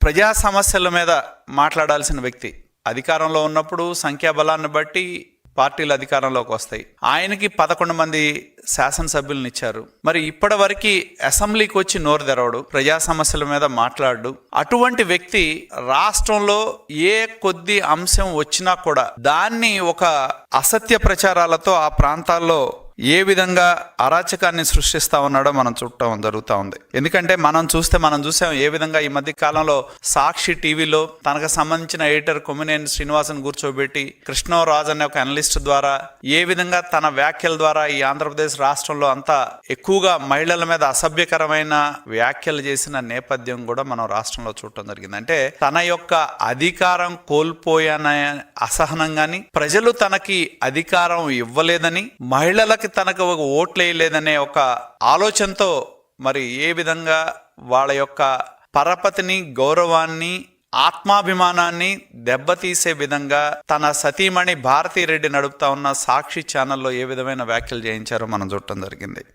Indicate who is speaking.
Speaker 1: ప్రజా సమస్యల మీద మాట్లాడాల్సిన వ్యక్తి. అధికారంలో ఉన్నప్పుడు సంఖ్యాబలాన్ని బట్టి పార్టీలు అధికారంలోకి వస్తాయి. ఆయనకి 11 మంది శాసనసభ్యులను ఇచ్చారు. మరి ఇప్పటి వరకు అసెంబ్లీకి వచ్చి నోరు తెరవడు, ప్రజా సమస్యల మీద మాట్లాడు. అటువంటి వ్యక్తి రాష్ట్రంలో ఏ కొద్ది అంశం వచ్చినా కూడా దాన్ని ఒక అసత్య ప్రచారాలతో ఆ ప్రాంతాల్లో ఏ విధంగా అరాచకాన్ని సృష్టిస్తా ఉన్నాడో మనం చూడటం జరుగుతూ ఉంది. ఎందుకంటే మనం చూసాం ఏ విధంగా ఈ మధ్య కాలంలో సాక్షి టీవీలో తనకు సంబంధించిన ఎడిటర్ కొమ్మినేని శ్రీనివాసన్ కూర్చోబెట్టి కృష్ణరాజు అనే ఒక అనలిస్ట్ ద్వారా ఏ విధంగా తన వ్యాఖ్యల ద్వారా ఈ ఆంధ్రప్రదేశ్ రాష్ట్రంలో అంతా ఎక్కువగా మహిళల మీద అసభ్యకరమైన వ్యాఖ్యలు చేసిన నేపథ్యం కూడా మనం రాష్ట్రంలో చూడటం జరిగింది. అంటే తన యొక్క అధికారం కోల్పోయాన అసహనం గాని, ప్రజలు తనకి అధికారం ఇవ్వలేదని, మహిళలకు తనకు ఒక ఓట్లు వేయలేదనే ఒక ఆలోచనతో మరి ఏ విధంగా వాళ్ళ యొక్క పరపతిని, గౌరవాన్ని, ఆత్మాభిమానాన్ని దెబ్బతీసే విధంగా తన సతీమణి భారతీ రెడ్డి నడుపుతా ఉన్న సాక్షి ఛానల్లో ఏ విధమైన వ్యాఖ్యలు చేయించారో మనం చూడటం జరిగింది.